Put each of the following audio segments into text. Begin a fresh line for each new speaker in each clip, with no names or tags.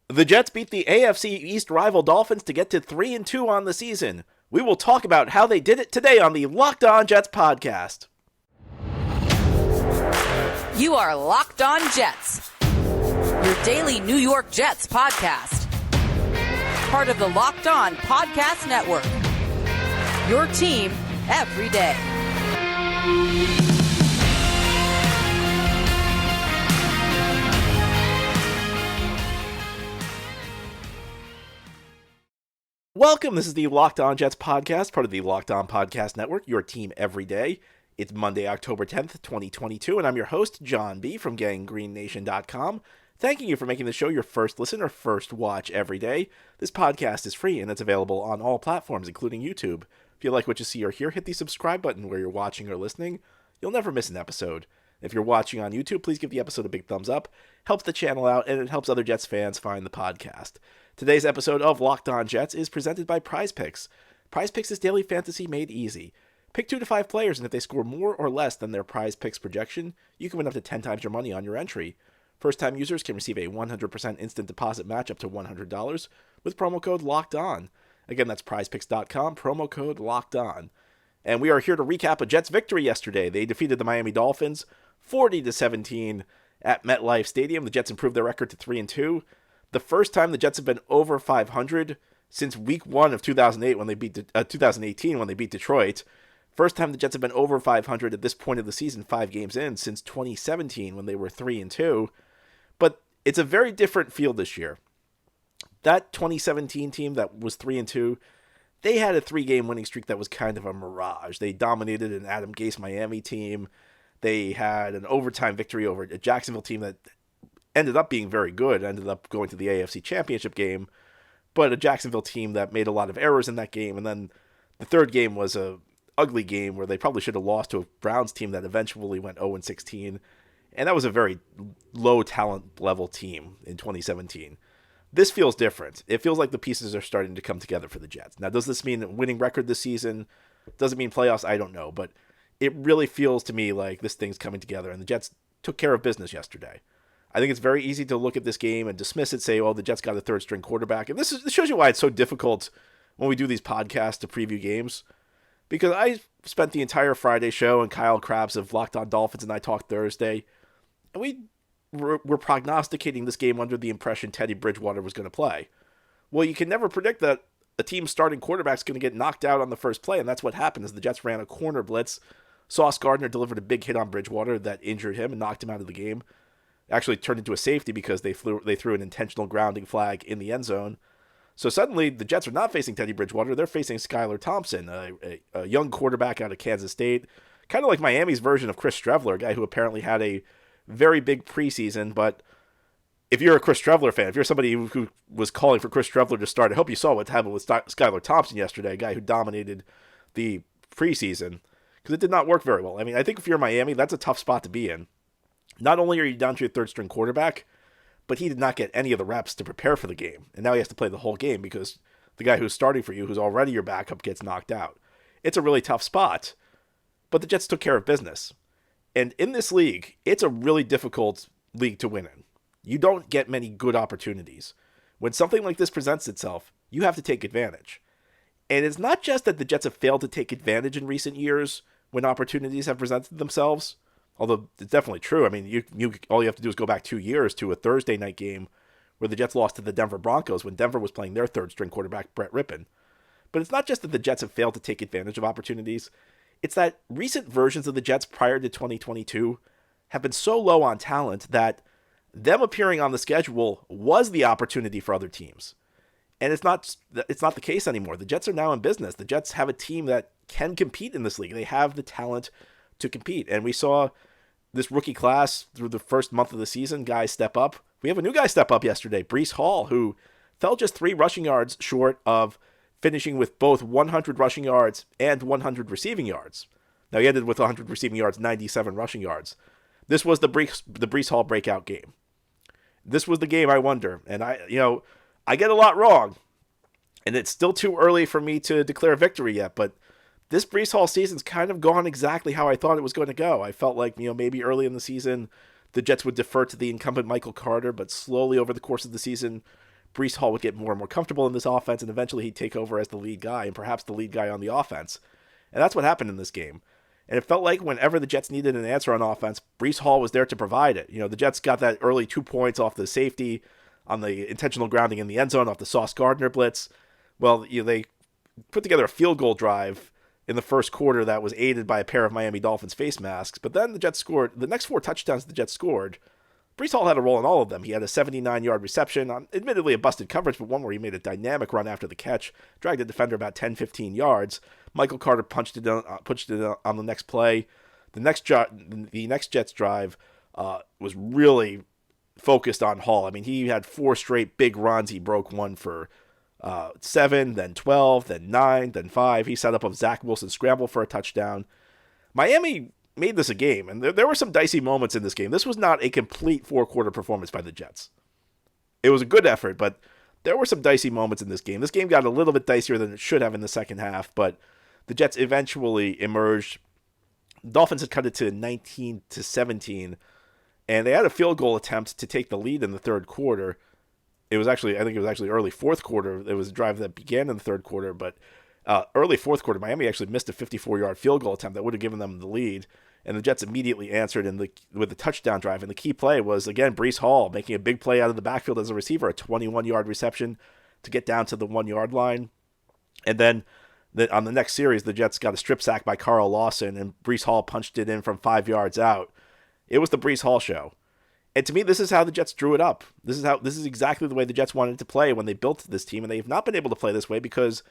The Jets beat the AFC East rival Dolphins to get to 3-2 on the season. We will talk about how they did it today on the Locked On Jets podcast.
You are Locked On Jets, your daily New York Jets podcast. Part of the Locked On Podcast Network, your team every day.
Welcome, this is the Locked On Jets podcast, part of the Locked On Podcast Network, your team every day. It's Monday, October 10th, 2022, and I'm your host, John B. from GangGreenNation.com. Thanking you for making the show your first listen or first watch every day. This podcast is free, and it's available on all platforms, including YouTube. If you like what you see or hear, hit the subscribe button where you're watching or listening. You'll never miss an episode. If you're watching on YouTube, please give the episode a big thumbs up. Helps the channel out, and it helps other Jets fans find the podcast. Today's episode of Locked On Jets is presented by PrizePicks. PrizePicks is daily fantasy made easy. Pick 2 to 5 players, and if they score more or less than their PrizePicks projection, you can win up to 10 times your money on your entry. First-time users can receive a 100% instant deposit match up to $100 with promo code LOCKEDON. Again, that's prizepicks.com, promo code LOCKEDON. And we are here to recap a Jets victory yesterday. They defeated the Miami Dolphins 40-17 at MetLife Stadium. The Jets improved their record to 3-2. The first time the Jets have been over 500 since week 1 of 2018 when they beat Detroit. First time the Jets have been over 500 at this point of the season, 5 games in, since 2017 when they were 3-2. But it's a very different field this year. That 2017 team that was 3-2, they had a 3-game winning streak that was kind of a mirage. They dominated an Adam Gase Miami team. They had an overtime victory over a Jacksonville team that ended up being very good, ended up going to the AFC Championship game, but a Jacksonville team that made a lot of errors in that game. And then the third game was a ugly game where they probably should have lost to a Browns team that eventually went 0-16. And that was a very low talent level team in 2017. This feels different. It feels like the pieces are starting to come together for the Jets. Now, does this mean a winning record this season? Does it mean playoffs? I don't know. But it really feels to me like this thing's coming together. And the Jets took care of business yesterday. I think it's very easy to look at this game and dismiss it, say, oh, the Jets got a third-string quarterback. And this shows you why it's so difficult when we do these podcasts to preview games. Because I spent the entire Friday show, and Kyle Krabs of Locked On Dolphins and I talked Thursday, and we were prognosticating this game under the impression Teddy Bridgewater was going to play. Well, you can never predict that a team's starting quarterback's going to get knocked out on the first play, and that's what happened as the Jets ran a corner blitz. Sauce Gardner delivered a big hit on Bridgewater that injured him and knocked him out of the game. Actually turned into a safety because they threw an intentional grounding flag in the end zone. So suddenly the Jets are not facing Teddy Bridgewater. They're facing Skylar Thompson, a young quarterback out of Kansas State, kind of like Miami's version of Chris Streveler, a guy who apparently had a very big preseason. But if you're a Chris Streveler fan, if you're somebody who was calling for Chris Streveler to start, I hope you saw what happened with Skylar Thompson yesterday, a guy who dominated the preseason, because it did not work very well. I mean, I think if you're Miami, that's a tough spot to be in. Not only are you down to your third-string quarterback, but he did not get any of the reps to prepare for the game. And now he has to play the whole game because the guy who's starting for you, who's already your backup, gets knocked out. It's a really tough spot, but the Jets took care of business. And in this league, it's a really difficult league to win in. You don't get many good opportunities. When something like this presents itself, you have to take advantage. And it's not just that the Jets have failed to take advantage in recent years when opportunities have presented themselves, although it's definitely true. I mean, all you have to do is go back 2 years to a Thursday night game where the Jets lost to the Denver Broncos when Denver was playing their third-string quarterback, Brett Rippon. But it's not just that the Jets have failed to take advantage of opportunities. It's that recent versions of the Jets prior to 2022 have been so low on talent that them appearing on the schedule was the opportunity for other teams. And it's not the case anymore. The Jets are now in business. The Jets have a team that can compete in this league. They have the talent to compete. And we saw this rookie class through the first month of the season, guys step up. We have a new guy step up yesterday, Breece Hall, who fell just 3 rushing yards short of finishing with both 100 rushing yards and 100 receiving yards. Now, he ended with 100 receiving yards, 97 rushing yards. This was the Breece Hall breakout game. This was the game I wonder. And I get a lot wrong. And it's still too early for me to declare victory yet, but this Breece Hall season's kind of gone exactly how I thought it was going to go. I felt like, maybe early in the season, the Jets would defer to the incumbent Michael Carter, but slowly over the course of the season, Breece Hall would get more and more comfortable in this offense, and eventually he'd take over as the lead guy and perhaps the lead guy on the offense. And that's what happened in this game. And it felt like whenever the Jets needed an answer on offense, Breece Hall was there to provide it. The Jets got that early 2 points off the safety on the intentional grounding in the end zone off the Sauce Gardner blitz. Well, they put together a field goal drive in the first quarter that was aided by a pair of Miami Dolphins face masks. But then the Jets scored. The next 4 touchdowns the Jets scored, Breece Hall had a role in all of them. He had a 79-yard reception on admittedly a busted coverage, but one where he made a dynamic run after the catch, dragged the defender about 10-15 yards. Michael Carter punched it on the next play. The next Jets drive was really focused on Hall. I mean, he had 4 straight big runs. He broke one for 7, then 12, then 9, then 5. He set up a Zach Wilson scramble for a touchdown. Miami made this a game, and there were some dicey moments in this game. This was not a complete 4-quarter performance by the Jets. It was a good effort, but there were some dicey moments in this game. This game got a little bit dicier than it should have in the second half, but the Jets eventually emerged. The Dolphins had cut it to 19-17, and they had a field goal attempt to take the lead in the third quarter. I think it was actually early fourth quarter. It was a drive that began in the third quarter, but early fourth quarter, Miami actually missed a 54-yard field goal attempt that would have given them the lead, and the Jets immediately answered with a touchdown drive. And the key play was, again, Breece Hall making a big play out of the backfield as a receiver, a 21-yard reception to get down to the 1-yard line. And then on the next series, the Jets got a strip sack by Carl Lawson, and Breece Hall punched it in from 5 yards out. It was the Breece Hall show. And to me, this is how the Jets drew it up. This is exactly the way the Jets wanted to play when they built this team, and they've not been able to play this way because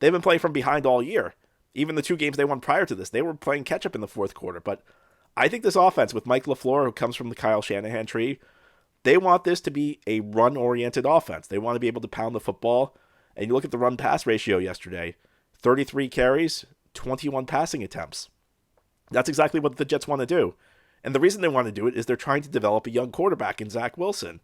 they've been playing from behind all year. Even the 2 games they won prior to this, they were playing catch-up in the fourth quarter. But I think this offense with Mike LaFleur, who comes from the Kyle Shanahan tree, they want this to be a run-oriented offense. They want to be able to pound the football. And you look at the run-pass ratio yesterday, 33 carries, 21 passing attempts. That's exactly what the Jets want to do. And the reason they want to do it is they're trying to develop a young quarterback in Zach Wilson.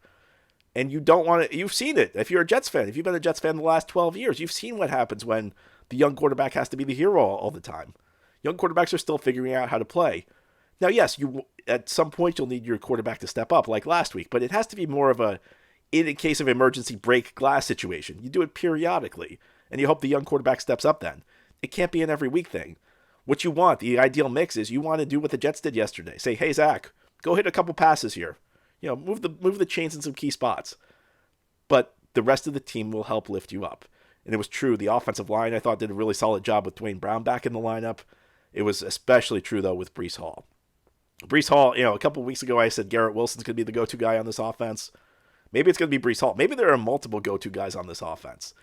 And you don't want to, you've seen it. If you're a Jets fan, if you've been a Jets fan the last 12 years, you've seen what happens when the young quarterback has to be the hero all the time. Young quarterbacks are still figuring out how to play. Now, yes, at some point you'll need your quarterback to step up like last week, but it has to be more of in a case of emergency, break glass situation. You do it periodically, and you hope the young quarterback steps up then. It can't be an every week thing. What you want, the ideal mix is you want to do what the Jets did yesterday. Say, hey, Zach, go hit a couple passes here. Move the chains in some key spots. But the rest of the team will help lift you up. And it was true. The offensive line, I thought, did a really solid job with Dwayne Brown back in the lineup. It was especially true, though, with Breece Hall. Breece Hall, a couple of weeks ago, I said Garrett Wilson's going to be the go-to guy on this offense. Maybe it's going to be Breece Hall. Maybe there are multiple go-to guys on this offense.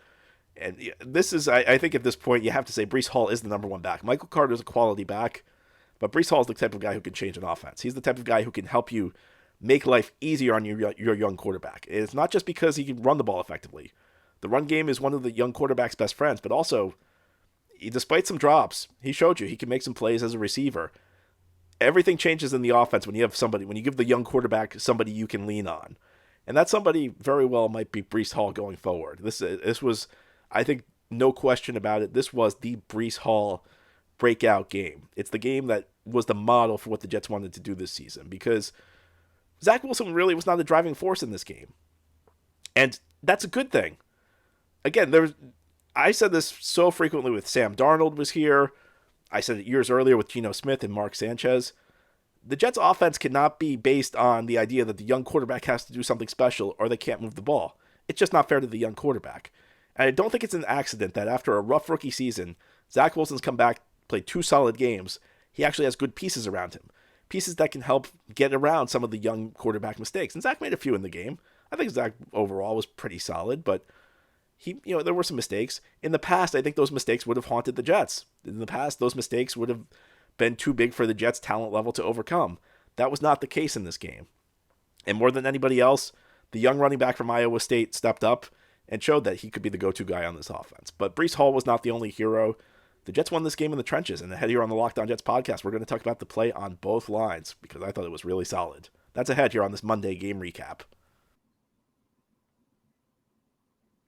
And this is, I think at this point, you have to say Breece Hall is the number one back. Michael Carter's a quality back, but Breece Hall is the type of guy who can change an offense. He's the type of guy who can help you make life easier on your young quarterback. It's not just because he can run the ball effectively. The run game is one of the young quarterback's best friends, but also, despite some drops, he showed you he can make some plays as a receiver. Everything changes in the offense when you give the young quarterback somebody you can lean on. And that somebody very well might be Breece Hall going forward. This was, I think, no question about it, this was the Breece Hall breakout game. It's the game that was the model for what the Jets wanted to do this season, because Zach Wilson really was not a driving force in this game. And that's a good thing. Again, I said this so frequently with Sam Darnold was here. I said it years earlier with Geno Smith and Mark Sanchez. The Jets' offense cannot be based on the idea that the young quarterback has to do something special or they can't move the ball. It's just not fair to the young quarterback. And I don't think it's an accident that after a rough rookie season, Zach Wilson's come back, played 2 solid games. He actually has good pieces around him. Pieces that can help get around some of the young quarterback mistakes. And Zach made a few in the game. I think Zach overall was pretty solid, but there were some mistakes. In the past, I think those mistakes would have haunted the Jets. In the past, those mistakes would have been too big for the Jets' talent level to overcome. That was not the case in this game. And more than anybody else, the young running back from Iowa State stepped up and showed that he could be the go-to guy on this offense. But Breece Hall was not the only hero. The Jets won this game in the trenches, and ahead here on the Locked On Jets podcast, we're going to talk about the play on both lines because I thought it was really solid. That's ahead here on this Monday game recap.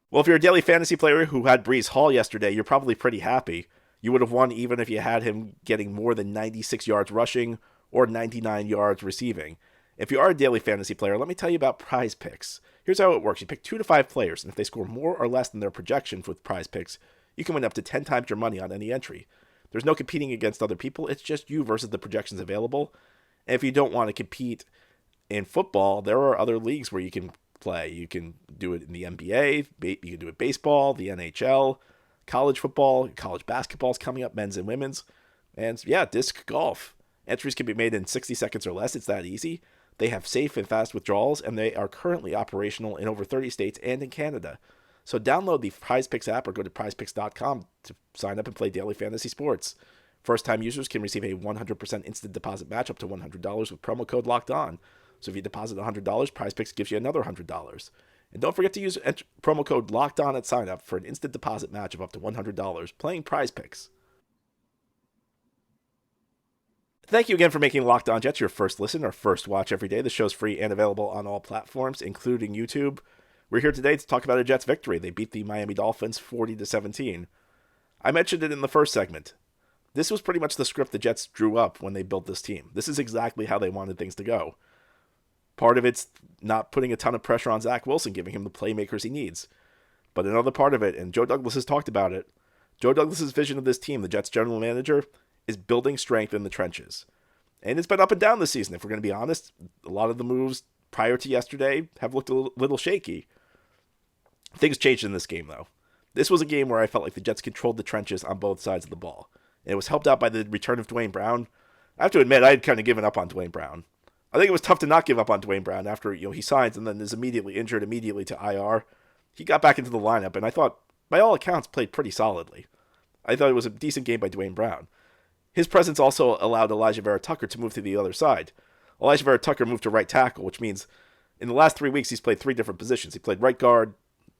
Well, if you're a daily fantasy player who had Breece Hall yesterday, you're probably pretty happy. You would have won even if you had him getting more than 96 yards rushing or 99 yards receiving. If you are a daily fantasy player, let me tell you about PrizePicks. Here's how it works. You pick 2 to 5 players, and if they score more or less than their projection with PrizePicks, you can win up to 10 times your money on any entry. There's no competing against other people. It's just you versus the projections available. And if you don't want to compete in football, there are other leagues where you can play. You can do it in the NBA, you can do it baseball, the NHL, college football, college basketball is coming up, men's and women's, and yeah, disc golf. Entries can be made in 60 seconds or less. It's that easy. They have safe and fast withdrawals, and they are currently operational in over 30 states and in Canada. So download the PrizePicks app or go to PrizePicks.com to sign up and play daily fantasy sports. First-time users can receive a 100% instant deposit match up to $100 with promo code Locked On. So if you deposit $100, PrizePicks gives you another $100. And don't forget to use promo code Locked On at sign up for an instant deposit match of up to $100 playing PrizePicks. Thank you again for making Locked On Jets your first listen or first watch every day. The show's free and available on all platforms, including YouTube. We're here today to talk about a Jets victory. They beat the Miami Dolphins 40-17. I mentioned it in the first segment. This was pretty much the script the Jets drew up when they built this team. This is exactly how they wanted things to go. Part of it's not putting a ton of pressure on Zach Wilson, giving him the playmakers he needs. But another part of it, and Joe Douglas has talked about it, Joe Douglas's vision of this team, the Jets general manager, is building strength in the trenches. And it's been up and down this season, if we're going to be honest. A lot of the moves prior to yesterday have looked a little shaky. Things changed in this game, though. This was a game where I felt like the Jets controlled the trenches on both sides of the ball. And it was helped out by the return of Dwayne Brown. I have to admit, I had kind of given up on Dwayne Brown. I think it was tough to not give up on Dwayne Brown after he signs and then is immediately injured, immediately to IR. He got back into the lineup, and I thought, by all accounts, played pretty solidly. I thought it was a decent game by Dwayne Brown. His presence also allowed Elijah Vera Tucker to move to the other side. Elijah Vera Tucker moved to right tackle, which means in the last 3 weeks he's played 3 different positions. He played right guard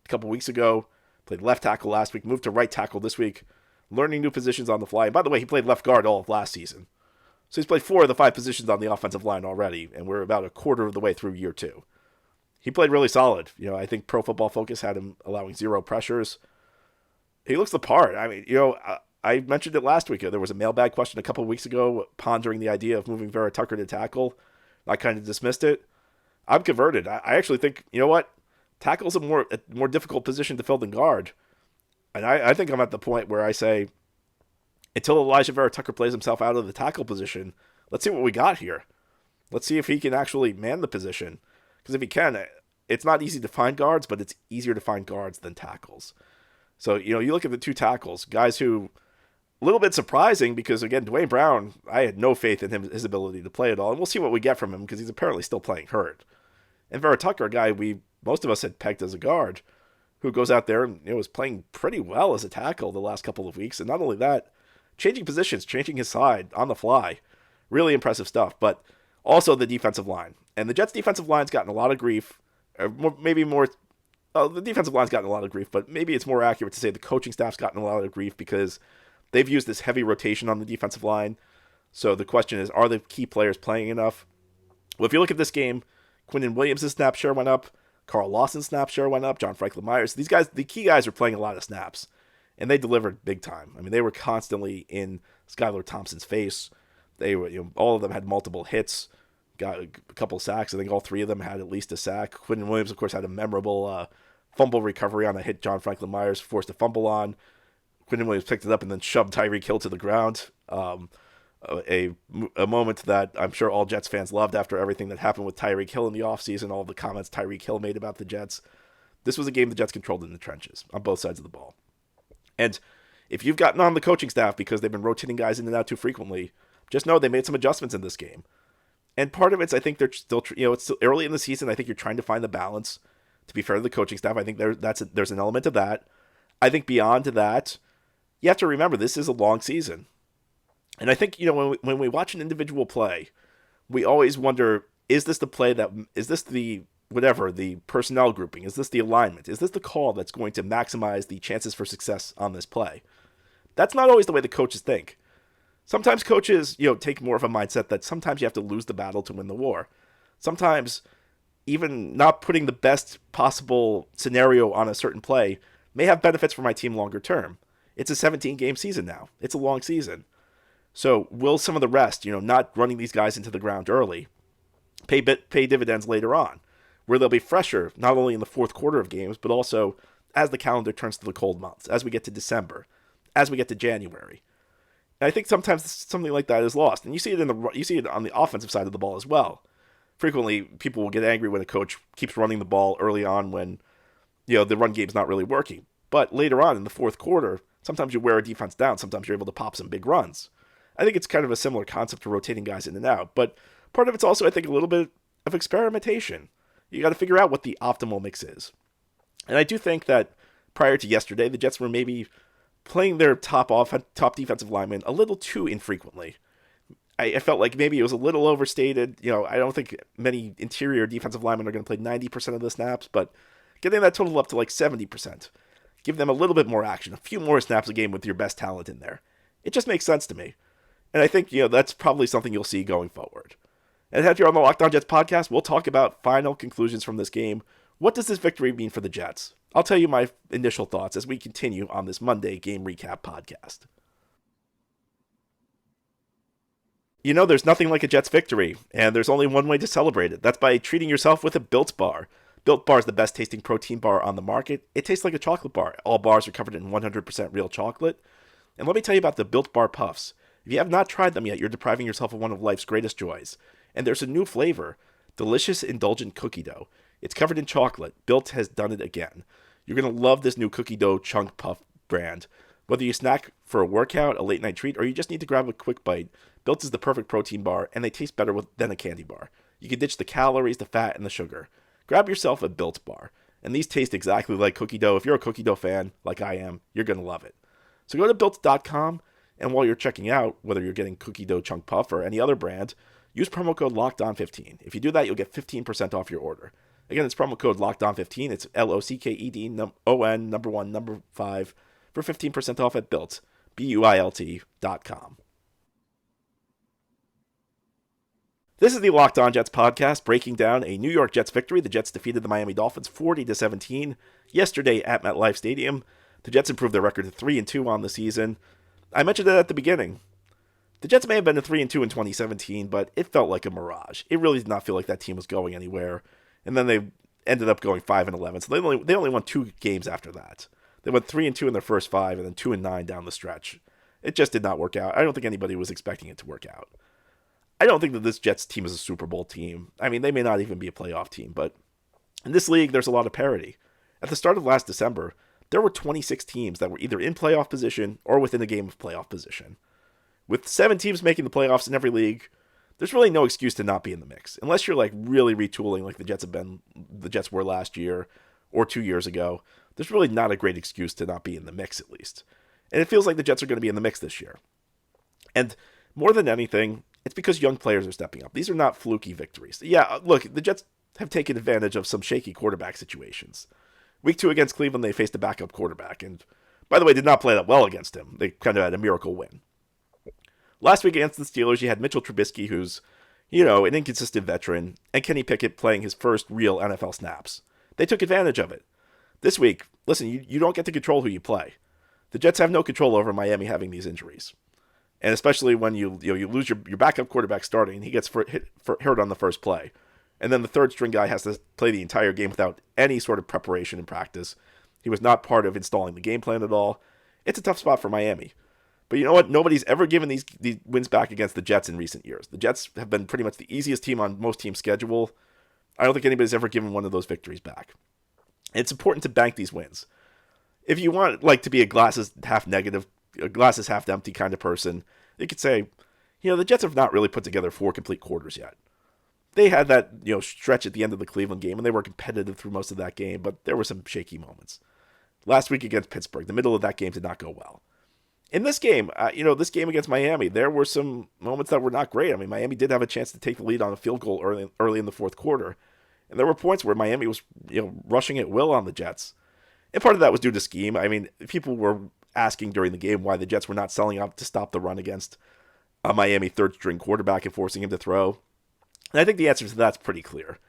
a couple weeks ago, played left tackle last week, moved to right tackle this week, learning new positions on the fly. And by the way, he played left guard all of last season. So he's played 4 of the 5 positions on the offensive line already, and we're about a quarter of the way through year 2. He played really solid. I think Pro Football Focus had him allowing 0 pressures. He looks the part. I mean, I mentioned it last week. There was a mailbag question a couple of weeks ago pondering the idea of moving Vera Tucker to tackle. I kind of dismissed it. I'm converted. I actually think, tackle's a more difficult position to fill than guard. And I think I'm at the point where I say, until Elijah Vera Tucker plays himself out of the tackle position, let's see what we got here. Let's see if he can actually man the position. Because if he can, it's not easy to find guards, but it's easier to find guards than tackles. So, you look at the 2 tackles, guys who, a little bit surprising because, again, Dwayne Brown, I had no faith in his ability to play at all. And we'll see what we get from him because he's apparently still playing hurt. And Vera Tucker, a guy most of us had pegged as a guard, who goes out there and was playing pretty well as a tackle the last couple of weeks. And not only that, changing positions, changing his side on the fly. Really impressive stuff. But also the defensive line. And the Jets' defensive line's gotten a lot of grief. The defensive line's gotten a lot of grief, but maybe it's more accurate to say the coaching staff's gotten a lot of grief because they've used this heavy rotation on the defensive line. So the question is, are the key players playing enough? Well, if you look at this game, Quinnen Williams' snap share went up. Carl Lawson's snap share went up. John Franklin Myers. These guys, the key guys, are playing a lot of snaps. And they delivered big time. I mean, they were constantly in Skylar Thompson's face. They were, all of them had multiple hits, got a couple sacks. I think all 3 of them had at least a sack. Quinnen Williams, of course, had a memorable fumble recovery on a hit John Franklin Myers forced a fumble on. Quinnen Williams picked it up and then shoved Tyreek Hill to the ground. A moment that I'm sure all Jets fans loved after everything that happened with Tyreek Hill in the offseason, all the comments Tyreek Hill made about the Jets. This was a game the Jets controlled in the trenches on both sides of the ball. And if you've gotten on the coaching staff because they've been rotating guys in and out too frequently, just know they made some adjustments in this game. And part of it's, I think they're still, it's still early in the season. I think you're trying to find the balance. To be fair to the coaching staff, I think there's an element of that. I think beyond that, you have to remember this is a long season. And I think, when we watch an individual play, we always wonder, is this the personnel grouping? Is this the alignment? Is this the call that's going to maximize the chances for success on this play? That's not always the way the coaches think. Sometimes coaches, take more of a mindset that sometimes you have to lose the battle to win the war. Sometimes even not putting the best possible scenario on a certain play may have benefits for my team longer term. It's a 17-game season now. It's a long season. So will some of the rest, not running these guys into the ground early, pay dividends later on, where they'll be fresher not only in the fourth quarter of games, but also as the calendar turns to the cold months, as we get to December, as we get to January. And I think sometimes something like that is lost, and you see it on the offensive side of the ball as well. Frequently, people will get angry when a coach keeps running the ball early on when the run game's not really working. But later on in the fourth quarter, sometimes you wear a defense down. Sometimes you're able to pop some big runs. I think it's kind of a similar concept to rotating guys in and out. But part of it's also, I think, a little bit of experimentation. You got to figure out what the optimal mix is. And I do think that prior to yesterday, the Jets were maybe playing their top defensive linemen a little too infrequently. I felt like maybe it was a little overstated. I don't think many interior defensive linemen are going to play 90% of the snaps, but getting that total up to like 70%. Give them a little bit more action, a few more snaps a game with your best talent in there. It just makes sense to me. And I think, that's probably something you'll see going forward. And here on the Locked On Jets podcast, we'll talk about final conclusions from this game. What does this victory mean for the Jets? I'll tell you my initial thoughts as we continue on this Monday game recap podcast. There's nothing like a Jets victory, and there's only one way to celebrate it. That's by treating yourself with a Built Bar. Built Bar is the best tasting protein bar on the market. It tastes like a chocolate bar. All bars are covered in 100% real chocolate. And let me tell you about the Built Bar Puffs. If you have not tried them yet, you're depriving yourself of one of life's greatest joys. And there's a new flavor, delicious indulgent cookie dough. It's covered in chocolate. Built has done it again. You're going to love this new cookie dough chunk puff brand. Whether you snack for a workout, a late night treat, or you just need to grab a quick bite, Built is the perfect protein bar, and they taste better than a candy bar. You can ditch the calories, the fat, and the sugar. Grab yourself a Built Bar, and these taste exactly like cookie dough. If you're a cookie dough fan, like I am, you're going to love it. So go to Built.com, and while you're checking out, whether you're getting cookie dough chunk puff or any other brand, use promo code LOCKEDON15. If you do that, you'll get 15% off your order. Again, it's promo code LOCKEDON15. It's LOCKEDON 5 for 15% off at Built, BUILT.com. This is the Locked On Jets podcast, breaking down a New York Jets victory. The Jets defeated the Miami Dolphins 40-17 yesterday at MetLife Stadium. The Jets improved their record to 3-2 on the season. I mentioned it at the beginning. The Jets may have been a 3-2 in 2017, but it felt like a mirage. It really did not feel like that team was going anywhere. And then they ended up going 5-11. So they only won 2 games after that. They went 3-2 in their first 5 and then 2-9 down the stretch. It just did not work out. I don't think anybody was expecting it to work out. I don't think that this Jets team is a Super Bowl team. I mean, they may not even be a playoff team, but in this league, there's a lot of parity. At the start of last December, there were 26 teams that were either in playoff position or within a game of playoff position. With 7 teams making the playoffs in every league, there's really no excuse to not be in the mix. Unless you're like really retooling like the Jets were last year or 2 years ago, there's really not a great excuse to not be in the mix at least. And it feels like the Jets are going to be in the mix this year. And more than anything, it's because young players are stepping up. These are not fluky victories. Yeah, look, the Jets have taken advantage of some shaky quarterback situations. Week 2 against Cleveland, they faced a backup quarterback, and by the way, did not play that well against him. They kind of had a miracle win. Last week against the Steelers, you had Mitchell Trubisky, who's, an inconsistent veteran, and Kenny Pickett playing his first real NFL snaps. They took advantage of it. This week, listen, you don't get to control who you play. The Jets have no control over Miami having these injuries. And especially when you lose your backup quarterback starting, and he gets hurt on the first play. And then the third string guy has to play the entire game without any sort of preparation and practice. He was not part of installing the game plan at all. It's a tough spot for Miami. But you know what? Nobody's ever given these wins back against the Jets in recent years. The Jets have been pretty much the easiest team on most teams' schedule. I don't think anybody's ever given one of those victories back. And it's important to bank these wins. If you want to be a glass is half empty kind of person, you could say, the Jets have not really put together 4 complete quarters yet. They had that stretch at the end of the Cleveland game, and they were competitive through most of that game, but there were some shaky moments. Last week against Pittsburgh, the middle of that game did not go well. In this game, this game against Miami, there were some moments that were not great. I mean, Miami did have a chance to take the lead on a field goal early in the fourth quarter, and there were points where Miami was rushing at will on the Jets. And part of that was due to scheme. I mean, people were asking during the game why the Jets were not selling out to stop the run against a Miami third-string quarterback and forcing him to throw. And I think the answer to that's pretty clear.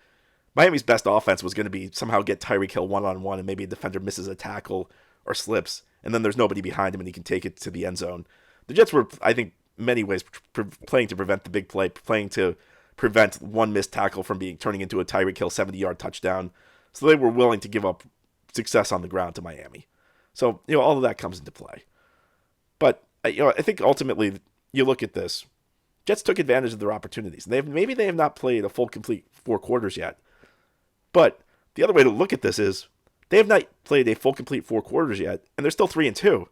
Miami's best offense was going to be somehow get Tyreek Hill one-on-one and maybe a defender misses a tackle or slips, and then there's nobody behind him and he can take it to the end zone. The Jets were, I think, many ways playing to prevent the big play, playing to prevent one missed tackle from turning into a Tyreek Hill 70-yard touchdown. So they were willing to give up success on the ground to Miami. So, all of that comes into play. But, I think ultimately, you look at this. Jets took advantage of their opportunities. Maybe they have not played a full, complete 4 quarters yet. But the other way to look at this is they have not played a full, complete 4 quarters yet, and they're still 3-2.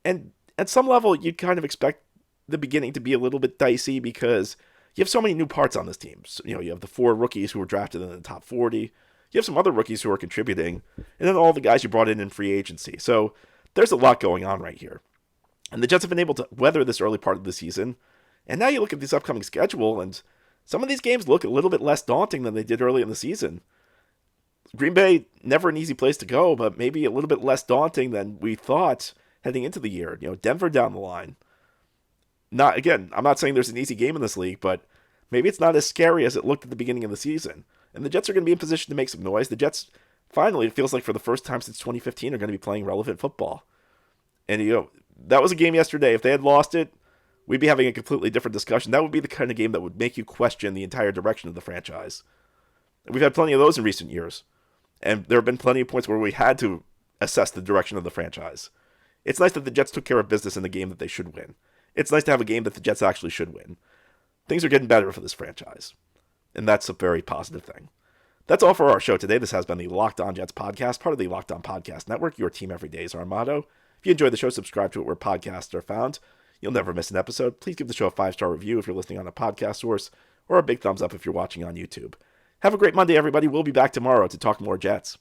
And at some level, you'd kind of expect the beginning to be a little bit dicey because you have so many new parts on this team. So, you have the 4 rookies who were drafted in the top 40. You have some other rookies who are contributing, and then all the guys you brought in free agency. So there's a lot going on right here. And the Jets have been able to weather this early part of the season. And now you look at this upcoming schedule, and some of these games look a little bit less daunting than they did early in the season. Green Bay, never an easy place to go, but maybe a little bit less daunting than we thought heading into the year. Denver down the line. I'm not saying there's an easy game in this league, but maybe it's not as scary as it looked at the beginning of the season. And the Jets are going to be in position to make some noise. The Jets, finally, it feels like for the first time since 2015, are going to be playing relevant football. And, that was a game yesterday. If they had lost it, we'd be having a completely different discussion. That would be the kind of game that would make you question the entire direction of the franchise. We've had plenty of those in recent years. And there have been plenty of points where we had to assess the direction of the franchise. It's nice that the Jets took care of business in the game that they should win. It's nice to have a game that the Jets actually should win. Things are getting better for this franchise. And that's a very positive thing. That's all for our show today. This has been the Locked On Jets podcast, part of the Locked On Podcast Network. Your team every day is our motto. If you enjoy the show, subscribe to it where podcasts are found. You'll never miss an episode. Please give the show a 5-star review if you're listening on a podcast source, or a big thumbs up if you're watching on YouTube. Have a great Monday, everybody. We'll be back tomorrow to talk more Jets.